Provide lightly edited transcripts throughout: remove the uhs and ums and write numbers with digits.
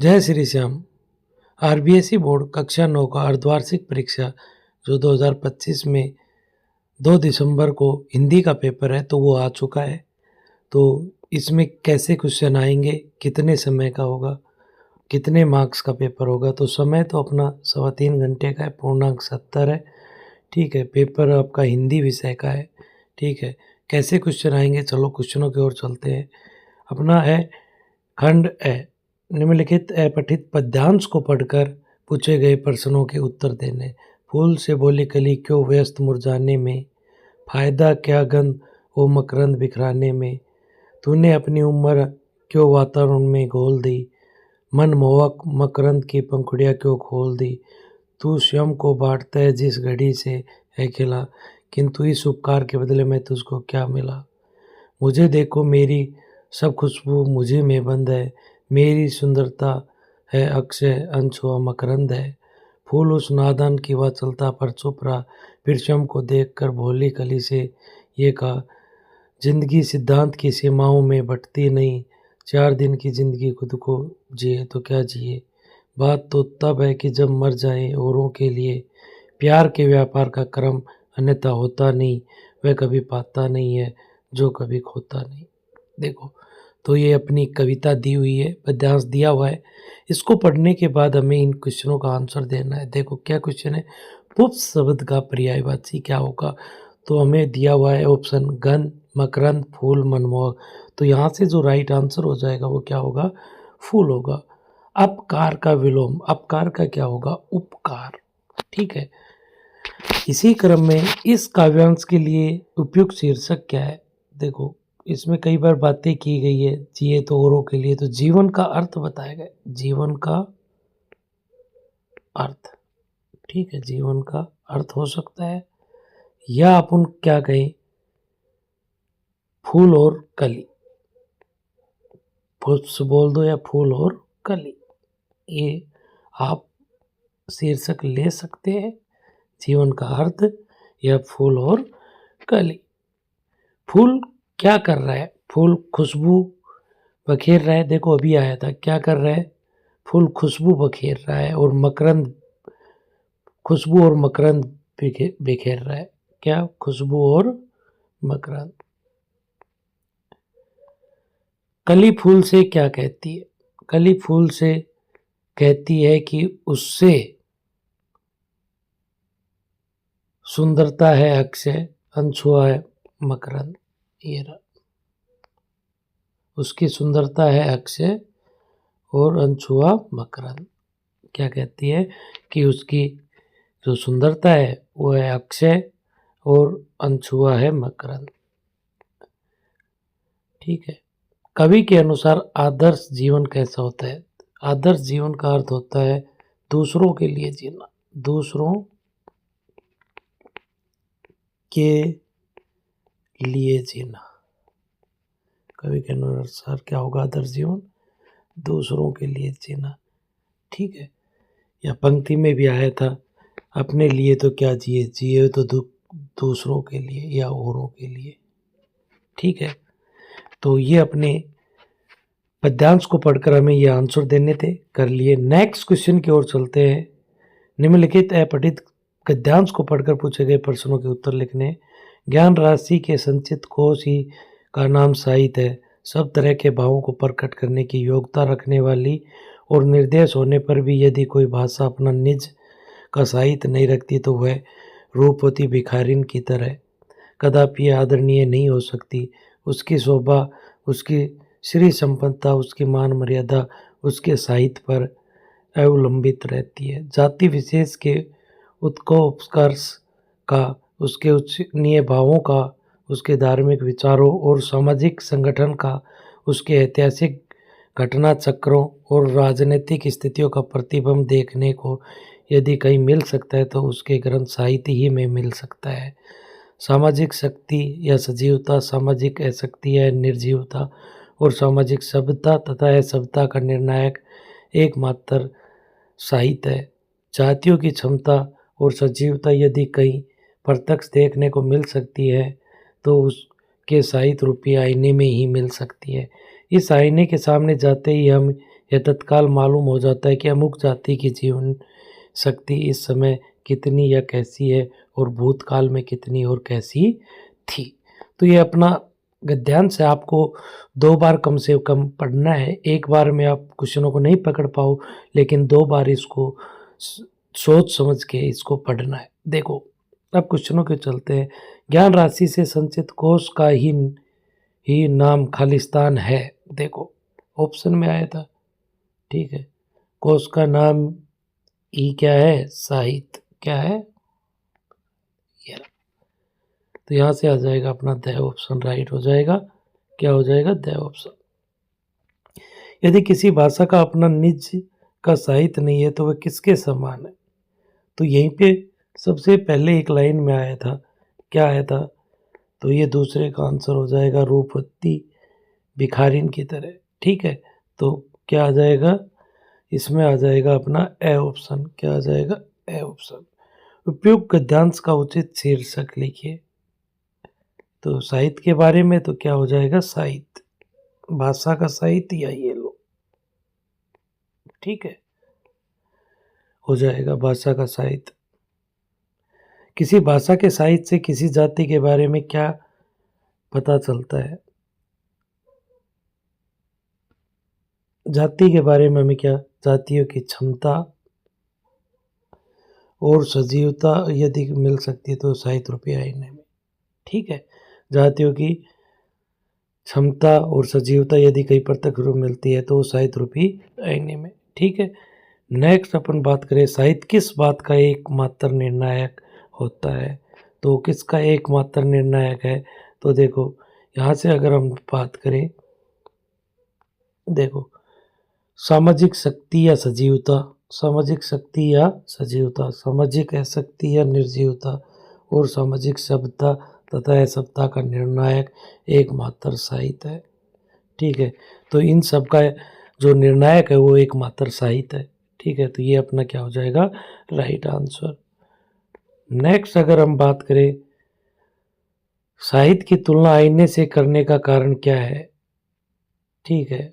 जय Shri Shyam. RBSE board कक्षा 9 का अर्धवार्षिक परीक्षा जो 2025 में 2 दिसंबर को हिंदी का पेपर है तो वो आ चुका है। तो इसमें कैसे क्वेश्चन आएंगे, कितने समय का होगा, कितने मार्क्स का पेपर होगा। तो समय तो अपना 3.25 घंटे का है, पूर्णांक 70 है। ठीक है, पेपर आपका हिंदी विषय का है। ठीक है, कैसे क्वेश्चन आएंगे, चलो क्वेश्चनों की ओर चलते हैं। अपना है खंड ए, निम्नलिखित अपठित पद्यांश को पढ़कर पूछे गए प्रश्नों के उत्तर देने। फूल से बोली कली क्यों व्यस्त मुरझाने में, फायदा क्या गंध वो मकरंद बिखराने में, तूने अपनी उम्र क्यों वातावरण में घोल दी, मनमोहक मकरंद की पंखुड़ियाँ क्यों खोल दी, तू स्वयं को बांटता है जिस घड़ी से है खिला, किंतु इस उपकार के बदले में तुझको क्या मिला। मुझे देखो मेरी सब खुशबू मुझे में बंद है, मेरी सुंदरता है अक्षय अनछुआ मकरंद है। फूल उस नादान की वह चलता पर चुप रहा, फिर स्वयं को देखकर भोली कली से ये कहा, जिंदगी सिद्धांत की सीमाओं में बंटती नहीं, 4 दिन की जिंदगी खुद को जिए तो क्या जिए। बात तो तब है कि जब मर जाए औरों के लिए, प्यार के व्यापार का क्रम अन्यथा होता नहीं, वह कभी पाता नहीं है जो कभी खोता नहीं। देखो, तो ये अपनी कविता दी हुई है, पद्यांश दिया हुआ है। इसको पढ़ने के बाद हमें इन क्वेश्चनों का आंसर देना है। देखो क्या क्वेश्चन है, पुष्प शब्द का पर्यायवाची क्या होगा। तो हमें दिया हुआ है ऑप्शन गंध, मकरंद, फूल, मनमोहक। तो यहाँ से जो राइट आंसर हो जाएगा वो क्या होगा, फूल होगा। अपकार का विलोम, अपकार का क्या होगा, उपकार। ठीक है, इसी क्रम में इस काव्यांश के लिए उपयुक्त शीर्षक क्या है। देखो, इसमें कई बार बातें की गई है, जिए तो औरों के लिए, तो जीवन का अर्थ बताया गया, जीवन का अर्थ। ठीक है, जीवन का अर्थ हो सकता है, या अपन क्या कहें, फूल और कली, पुष्प बोल दो या फूल और कली, ये आप शीर्षक ले सकते हैं। जीवन का अर्थ या फूल और कली। फूल क्या कर रहा है, फूल खुशबू बखेर रहा है। देखो अभी आया था, क्या कर रहा है, फूल खुशबू बखेर रहा है, और मकरंद, खुशबू और मकरंद बिखेर रहा है। क्या, खुशबू और मकरंद। कली फूल से क्या कहती है, कली फूल से कहती है कि उससे सुंदरता है अक्षय अनछुआ है मकरंद। ये रहा, उसकी सुंदरता है अक्षय और अनछुआ मकरंद। क्या कहती है कि उसकी जो सुंदरता है वो है अक्षय और अनछुआ है मकरंद। ठीक है, कवि के अनुसार आदर्श जीवन कैसा होता है। आदर्श जीवन का अर्थ होता है दूसरों के लिए जीना, दूसरों के लिए जीना। कवि के अनुसार क्या होगा आदर्श जीवन, दूसरों के लिए जीना। ठीक है, या पंक्ति में भी आया था, अपने लिए तो क्या जिए, जिए तो दूसरों के लिए या औरों के लिए। ठीक है, तो ये अपने पद्यांश को पढ़कर हमें ये आंसर देने थे, कर लिए। नेक्स्ट क्वेश्चन की ओर चलते हैं। निम्नलिखित अपठित गद्यांश को पढ़कर पूछे गए प्रश्नों के उत्तर लिखने। ज्ञान राशि के संचित कोश ही का नाम साहित्य है। सब तरह के भावों को प्रकट करने की योग्यता रखने वाली और निर्देश होने पर भी यदि कोई भाषा अपना निज का साहित्य नहीं रखती तो वह रूपवती भिखारिन की तरह कदापि आदरणीय नहीं हो सकती। उसकी शोभा, उसकी श्री संपन्नता, उसकी मान मर्यादा उसके साहित्य पर अवलंबित रहती है। जाति विशेष के उत्कर्ष का, उसके उच्चनीय भावों का, उसके धार्मिक विचारों और सामाजिक संगठन का, उसके ऐतिहासिक घटना चक्रों और राजनीतिक स्थितियों का प्रतिबिंब देखने को यदि कहीं मिल सकता है तो उसके ग्रंथ साहित्य ही में मिल सकता है। सामाजिक शक्ति या सजीवता, सामाजिक अशक्ति या निर्जीवता और सामाजिक सभ्यता तथा असभ्यता का निर्णायक एकमात्र साहित्य है। जातियों की क्षमता और सजीवता यदि कहीं प्रत्यक्ष देखने को मिल सकती है तो उसके साहित्य रूपी आईने में ही मिल सकती है। इस आईने के सामने जाते ही हम यह तत्काल मालूम हो जाता है कि अमुक जाति की जीवन शक्ति इस समय कितनी या कैसी है और भूतकाल में कितनी और कैसी थी। तो ये अपना गद्यांश है, आपको 2 बार कम से कम पढ़ना है। एक बार में आप क्वेश्चनों को नहीं पकड़ पाओ, लेकिन 2 बार इसको सोच समझ के इसको पढ़ना है। देखो, अब क्वेश्चनों के चलते हैं। ज्ञान राशि से संचित कोष का ही नाम खालिस्तान है। देखो, ऑप्शन में आया था, ठीक है। कोष का नाम ही क्या है? साहित्य। क्या है? ये। तो यहाँ से आ जाएगा अपना द ऑप्शन राइट हो जाएगा। क्या हो जाएगा? The option. यदि किसी भाषा का अपना निज का साहित्य नहीं है तो वह किसके समान है? तो यहीं पे सबसे पहले एक लाइन में आया था, क्या आया था? तो ये दूसरे का आंसर हो जाएगा, रूपवती भिखारिन की तरह। ठीक है, तो क्या आ जाएगा? इसमें आ जाएगा अपना ए ऑप्शन। क्या आ जाएगा? A option. उपयुक्त गद्यांश का उचित शीर्षक लिखिए। तो साहित्य के बारे में तो क्या हो जाएगा? साहित्य, भाषा का साहित्य या ये लो, ठीक है, हो जाएगा भाषा का साहित्य। किसी भाषा के साहित्य से किसी जाति के बारे में क्या पता चलता है? जाति के बारे में हमें क्या? जातियों की क्षमता और सजीवता यदि मिल सकती है तो साहित्य रूपी आईने में, ठीक है। जातियों की क्षमता और सजीवता यदि कहीं प्रत्यक्ष रूप मिलती है तो वो साहित्य रूपी आईने में, ठीक है। नेक्स्ट अपन बात करें, साहित्य किस बात का एकमात्र निर्णायक होता है? तो किसका एकमात्र निर्णायक है? तो देखो, यहाँ से अगर हम बात करें, देखो, सामाजिक शक्ति या सजीवता, सामाजिक शक्ति या सजीवता, सामाजिक शक्ति या निर्जीवता और सामाजिक सभ्यता तथा असभ्यता का निर्णायक एकमात्र साहित्य है, ठीक है। तो इन सब का जो निर्णायक है वो एकमात्र साहित्य है, ठीक है। तो ये अपना क्या हो जाएगा? Right answer. नेक्स्ट अगर हम बात करें, साहित्य की तुलना आईने से करने का कारण क्या है? ठीक है,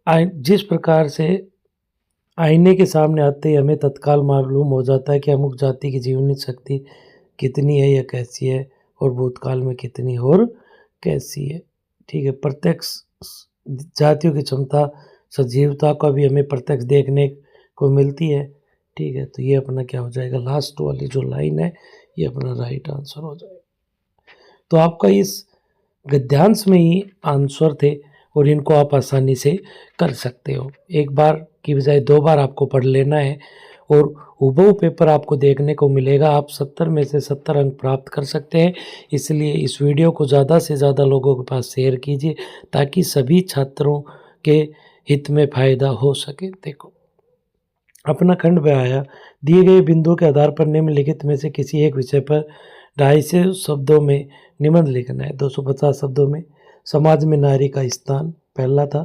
जिस प्रकार से आईने के सामने आते ही हमें तत्काल मालूम हो जाता है कि अमुक जाति की जीवनी शक्ति कितनी है या कैसी है और भूतकाल में कितनी और कैसी है, ठीक है। प्रत्यक्ष जातियों की क्षमता, सजीवता का भी हमें प्रत्यक्ष देखने को मिलती है, ठीक है। तो ये अपना क्या हो जाएगा? लास्ट वाली जो लाइन है ये अपना राइट आंसर हो जाएगा। तो आपका इस गद्यांश में ही आंसर थे और इनको आप आसानी से कर सकते हो। एक बार की बजाय 2 बार आपको पढ़ लेना है और हूबहू पेपर आपको देखने को मिलेगा। आप 70 में से 70 अंक प्राप्त कर सकते हैं। इसलिए इस वीडियो को ज़्यादा से ज़्यादा लोगों के पास शेयर कीजिए ताकि सभी छात्रों के हित में फ़ायदा हो सके। देखो, अपना खंड में आया, दिए गए बिंदुओं के आधार पर निम्नलिखित में से किसी एक विषय पर 250 शब्दों में निबंध लिखना है। 250 शब्दों में समाज में नारी का स्थान पहला था,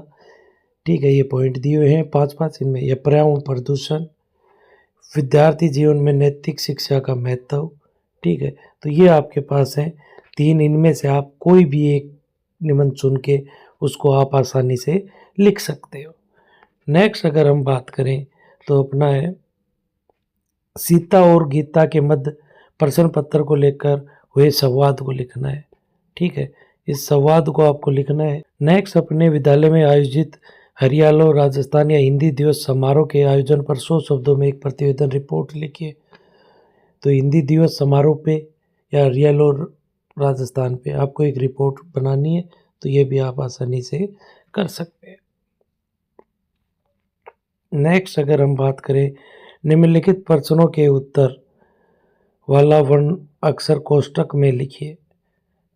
ठीक है। ये पॉइंट दिए हुए हैं 5-5 इनमें। यह पर्यावरण प्रदूषण, विद्यार्थी जीवन में नैतिक शिक्षा का महत्व, ठीक है। तो ये आपके पास है 3, इनमें से आप कोई भी एक निबंध चुन के उसको आप आसानी से लिख सकते हो। नेक्स्ट अगर हम बात करें तो अपना है, सीता और गीता के मध्य प्रश्न पत्र को लेकर हुए संवाद को लिखना है, ठीक है। इस संवाद को आपको लिखना है। नेक्स्ट, अपने विद्यालय में आयोजित हरियाणा, राजस्थान या हिंदी दिवस समारोह के आयोजन पर 100 शब्दों में एक प्रतिवेदन रिपोर्ट लिखिए। तो हिंदी दिवस समारोह पे या हरियाणा और राजस्थान पे आपको एक रिपोर्ट बनानी है, तो ये भी आप आसानी से कर सकते हैं। नेक्स्ट अगर हम बात करें, निम्नलिखित प्रश्नों के उत्तर वाला वर्ण अक्षर कोष्ठक में लिखिए,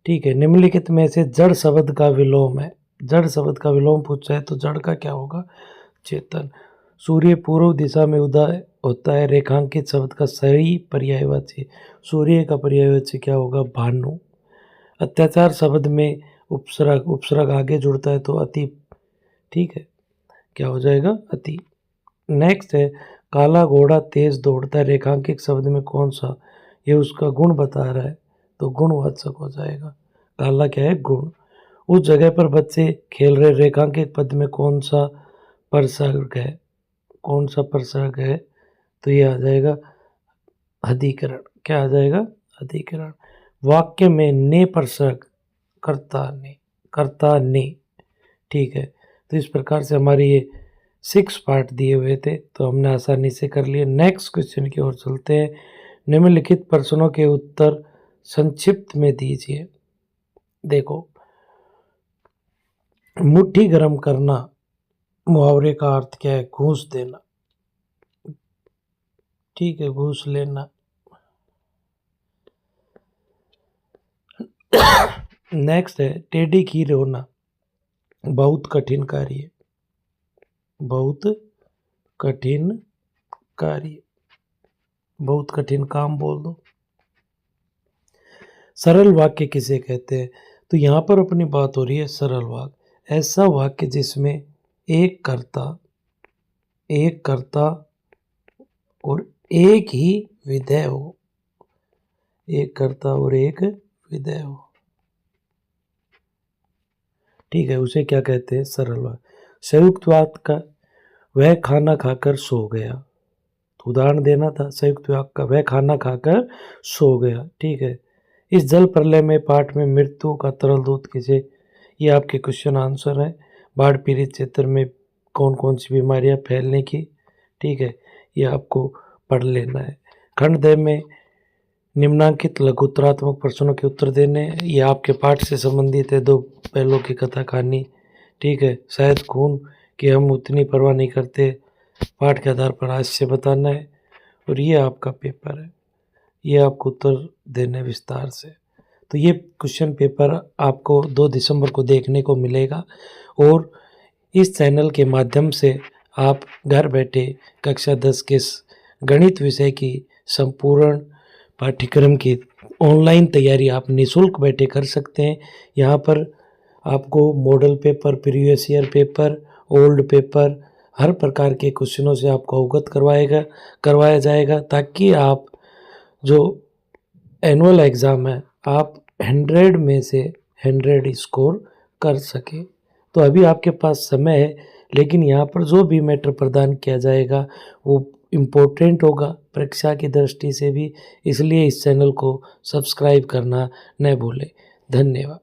ठीक है। निम्नलिखित में से जड़ शब्द का विलोम है। जड़ शब्द का विलोम पूछा है तो जड़ का क्या होगा? चेतन। सूर्य पूर्व दिशा में उदय होता है। रेखांकित शब्द का सही पर्यायवाची, सूर्य का पर्यायवाची क्या होगा? भानु। अत्याचार शब्द में उपसर्ग, उपसर्ग आगे जुड़ता है तो अति, ठीक है। क्या हो जाएगा? अति। नेक्स्ट है, काला घोड़ा तेज दौड़ता है। रेखांकित शब्द में कौन सा? ये उसका गुण बता रहा है तो गुणवाचक हो जाएगा। काला क्या है? गुण। उस जगह पर बच्चे खेल रहे। रेखांकित पद में कौन सा प्रसर्ग है। कौन सा प्रसर्ग है? तो ये आ जाएगा अधिकरण। क्या आ जाएगा? अधिकरण। वाक्य में ने प्रसर्ग, कर्ता ने। ठीक है, तो इस प्रकार से हमारे ये 6 पार्ट दिए हुए थे, तो हमने आसानी से कर लिए। नेक्स्ट क्वेश्चन की ओर चलते हैं। निम्नलिखित प्रश्नों के उत्तर संक्षिप्त में दीजिए। देखो, मुट्ठी गर्म करना, मुहावरे का अर्थ क्या है? घूस देना। ठीक है, घूस लेना। नेक्स्ट है टेढ़ी खीर होना, बहुत कठिन कार्य, बहुत कठिन कार्य, बहुत कठिन काम बोल दो। सरल वाक्य किसे कहते हैं? तो यहाँ पर अपनी बात हो रही है सरल वाक्य, ऐसा वाक्य जिसमें एक कर्ता और एक ही विधेय हो। एक कर्ता और एक विधेय हो। ठीक है, उसे क्या कहते हैं? सरल वाक्य। संयुक्त वाक्य का वह खाना खाकर सो गया, तो उदाहरण देना था। संयुक्त वाक्य का वह खाना खाकर सो गया। ठीक है, इस जल प्रलय में पाठ में मृत्यु का तरल दूत किसे? ये आपके क्वेश्चन आंसर है। बाढ़ पीड़ित क्षेत्र में कौन कौन सी बीमारियां फैलने की। ठीक है, ये आपको पढ़ लेना है। खंड 2 में निम्नांकित लघुत्तरात्मक प्रश्नों के उत्तर देने हैं। ये आपके पाठ से संबंधित है, 2 पहलों की कथा कहानी। ठीक है, शायद खून की हम उतनी परवाह नहीं करते, पाठ के आधार पर हास्य बताना है। और ये आपका पेपर है, ये आपको उत्तर देने विस्तार से। तो ये क्वेश्चन पेपर आपको 2 दिसंबर को देखने को मिलेगा। और इस चैनल के माध्यम से आप घर बैठे कक्षा 10 के गणित विषय की संपूर्ण पाठ्यक्रम की ऑनलाइन तैयारी आप निःशुल्क बैठे कर सकते हैं। यहाँ पर आपको model paper, previous year paper, old paper, हर प्रकार के क्वेश्चनों से आपको अवगत करवाया जाएगा, ताकि आप जो एनुअल एग्ज़ाम है आप 100 में से 100 स्कोर कर सकें। तो अभी आपके पास समय है, लेकिन यहाँ पर जो भी मैटर प्रदान किया जाएगा वो इम्पोर्टेंट होगा परीक्षा की दृष्टि से भी, इसलिए इस चैनल को सब्सक्राइब करना न भूलें। धन्यवाद।